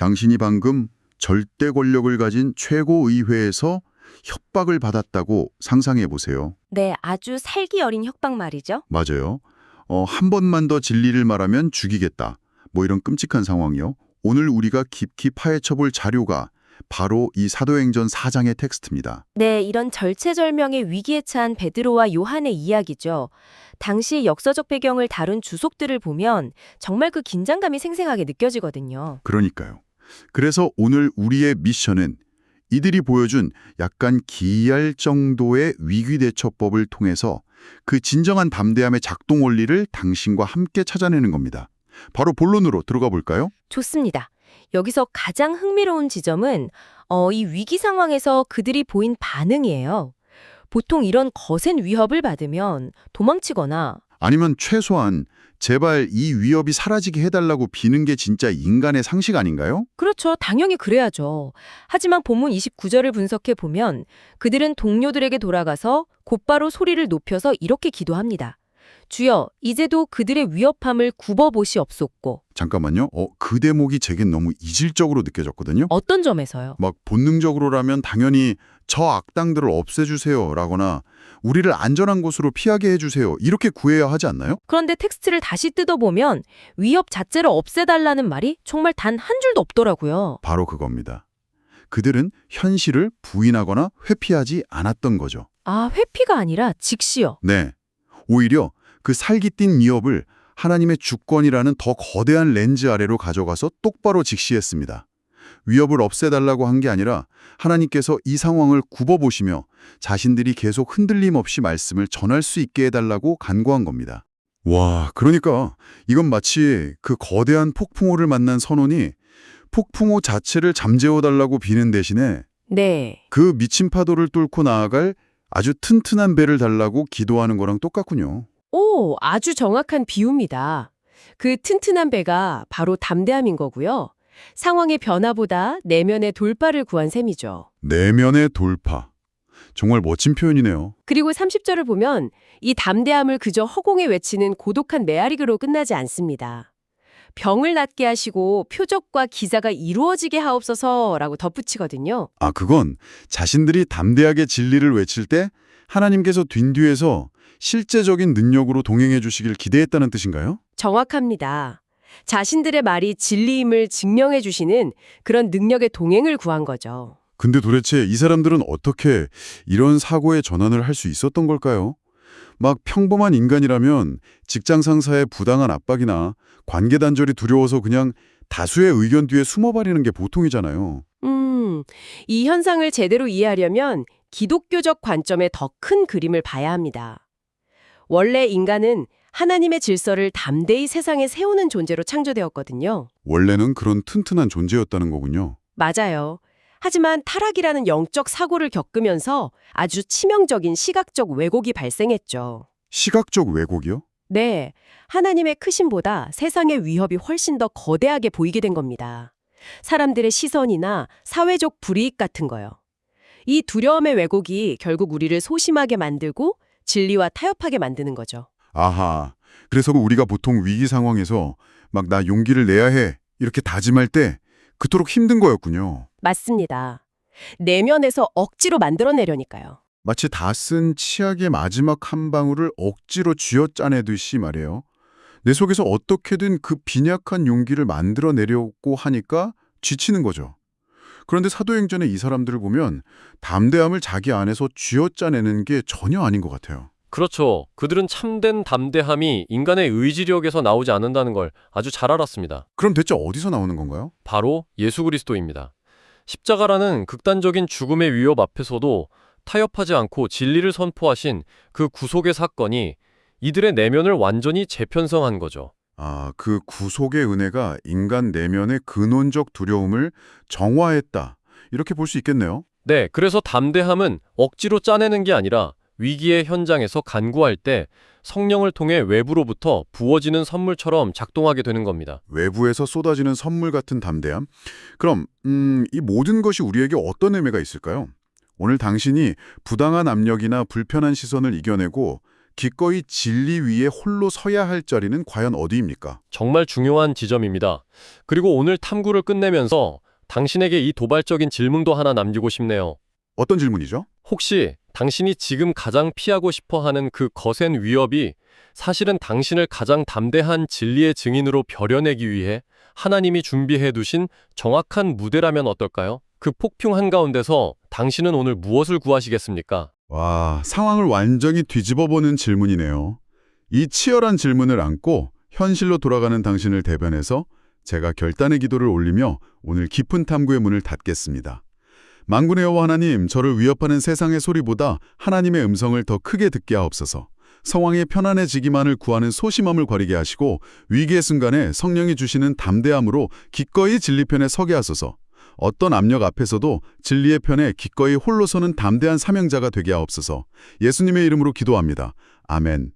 당신이 방금 절대 권력을 가진 최고의회에서 협박을 받았다고 상상해 보세요. 네, 아주 살기 어린 협박 말이죠. 맞아요. 한 번만 더 진리를 말하면 죽이겠다. 뭐 이런 끔찍한 상황이요. 오늘 우리가 깊이 파헤쳐 볼 자료가 바로 이 사도행전 4장의 텍스트입니다. 네, 이런 절체절명의 위기에 처한 베드로와 요한의 이야기죠. 당시 역사적 배경을 다룬 주석들을 보면 정말 그 긴장감이 생생하게 느껴지거든요. 그러니까요. 그래서 오늘 우리의 미션은 이들이 보여준 약간 기이할 정도의 위기대처법을 통해서 그 진정한 담대함의 작동 원리를 당신과 함께 찾아내는 겁니다. 바로 본론으로 들어가 볼까요? 좋습니다. 여기서 가장 흥미로운 지점은 이 위기 상황에서 그들이 보인 반응이에요. 보통 이런 거센 위협을 받으면 도망치거나 아니면 최소한 제발 이 위협이 사라지게 해달라고 비는 게 진짜 인간의 상식 아닌가요? 그렇죠. 당연히 그래야죠. 하지만 본문 29절을 분석해 보면 그들은 동료들에게 돌아가서 곧바로 소리를 높여서 이렇게 기도합니다. 주여, 이제도 그들의 위협함을 굽어보시옵소서. 잠깐만요. 그 대목이 제겐 너무 이질적으로 느껴졌거든요. 어떤 점에서요? 막 본능적으로라면 당연히 저 악당들을 없애주세요 라거나 우리를 안전한 곳으로 피하게 해주세요 이렇게 구해야 하지 않나요? 그런데 텍스트를 다시 뜯어보면 위협 자체를 없애달라는 말이 정말 단 한 줄도 없더라고요. 바로 그겁니다. 그들은 현실을 부인하거나 회피하지 않았던 거죠. 아, 회피가 아니라 직시요. 네. 오히려 그 살깃띤 위협을 하나님의 주권이라는 더 거대한 렌즈 아래로 가져가서 똑바로 직시했습니다. 위협을 없애달라고 한 게 아니라 하나님께서 이 상황을 굽어보시며 자신들이 계속 흔들림 없이 말씀을 전할 수 있게 해달라고 간구한 겁니다. 와, 그러니까 이건 마치 그 거대한 폭풍우를 만난 선원이 폭풍우 자체를 잠재워달라고 비는 대신에 네. 그 미친 파도를 뚫고 나아갈 아주 튼튼한 배를 달라고 기도하는 거랑 똑같군요. 오, 아주 정확한 비유입니다. 그 튼튼한 배가 바로 담대함인 거고요. 상황의 변화보다 내면의 돌파를 구한 셈이죠. 내면의 돌파. 정말 멋진 표현이네요. 그리고 30절을 보면 이 담대함을 그저 허공에 외치는 고독한 메아리로 끝나지 않습니다. 병을 낫게 하시고 표적과 기사가 이루어지게 하옵소서라고 덧붙이거든요. 아, 그건 자신들이 담대하게 진리를 외칠 때 하나님께서 뒷뒤에서 실제적인 능력으로 동행해 주시길 기대했다는 뜻인가요? 정확합니다. 자신들의 말이 진리임을 증명해 주시는 그런 능력의 동행을 구한 거죠. 근데 도대체 이 사람들은 어떻게 이런 사고의 전환을 할 수 있었던 걸까요? 막 평범한 인간이라면 직장 상사의 부당한 압박이나 관계 단절이 두려워서 그냥 다수의 의견 뒤에 숨어버리는 게 보통이잖아요. 이 현상을 제대로 이해하려면 기독교적 관점의 더 큰 그림을 봐야 합니다. 원래 인간은 하나님의 질서를 담대히 세상에 세우는 존재로 창조되었거든요. 원래는 그런 튼튼한 존재였다는 거군요. 맞아요. 하지만 타락이라는 영적 사고를 겪으면서 아주 치명적인 시각적 왜곡이 발생했죠. 시각적 왜곡이요? 네, 하나님의 크심보다 세상의 위협이 훨씬 더 거대하게 보이게 된 겁니다. 사람들의 시선이나 사회적 불이익 같은 거요. 이 두려움의 왜곡이 결국 우리를 소심하게 만들고 진리와 타협하게 만드는 거죠. 아하, 그래서 우리가 보통 위기 상황에서 막 나 용기를 내야 해 이렇게 다짐할 때 그토록 힘든 거였군요. 맞습니다. 내면에서 억지로 만들어내려니까요. 마치 다 쓴 치약의 마지막 한 방울을 억지로 쥐어짜내듯이 말이에요. 내 속에서 어떻게든 그 빈약한 용기를 만들어내려고 하니까 지치는 거죠. 그런데 사도행전의 이 사람들을 보면 담대함을 자기 안에서 쥐어짜내는 게 전혀 아닌 것 같아요. 그렇죠. 그들은 참된 담대함이 인간의 의지력에서 나오지 않는다는 걸 아주 잘 알았습니다. 그럼 대체 어디서 나오는 건가요? 바로 예수 그리스도입니다. 십자가라는 극단적인 죽음의 위협 앞에서도 타협하지 않고 진리를 선포하신 그 구속의 사건이 이들의 내면을 완전히 재편성한 거죠. 아, 그 구속의 은혜가 인간 내면의 근원적 두려움을 정화했다. 이렇게 볼 수 있겠네요. 네, 그래서 담대함은 억지로 짜내는 게 아니라 위기의 현장에서 간구할 때 성령을 통해 외부로부터 부어지는 선물처럼 작동하게 되는 겁니다. 외부에서 쏟아지는 선물 같은 담대함? 그럼 이 모든 것이 우리에게 어떤 의미가 있을까요? 오늘 당신이 부당한 압력이나 불편한 시선을 이겨내고 기꺼이 진리 위에 홀로 서야 할 자리는 과연 어디입니까? 정말 중요한 지점입니다. 그리고 오늘 탐구를 끝내면서 당신에게 이 도발적인 질문도 하나 남기고 싶네요. 어떤 질문이죠? 혹시 당신이 지금 가장 피하고 싶어 하는 그 거센 위협이 사실은 당신을 가장 담대한 진리의 증인으로 벼려내기 위해 하나님이 준비해 두신 정확한 무대라면 어떨까요? 그 폭풍 한가운데서 당신은 오늘 무엇을 구하시겠습니까? 와, 상황을 완전히 뒤집어보는 질문이네요. 이 치열한 질문을 안고 현실로 돌아가는 당신을 대변해서 제가 결단의 기도를 올리며 오늘 깊은 탐구의 문을 닫겠습니다. 만군의 여호와 하나님, 저를 위협하는 세상의 소리보다 하나님의 음성을 더 크게 듣게 하옵소서. 상황이 편안해지기만을 구하는 소심함을 가리게 하시고 위기의 순간에 성령이 주시는 담대함으로 기꺼이 진리 편에 서게 하소서. 어떤 압력 앞에서도 진리의 편에 기꺼이 홀로 서는 담대한 사명자가 되게 하옵소서. 예수님의 이름으로 기도합니다. 아멘.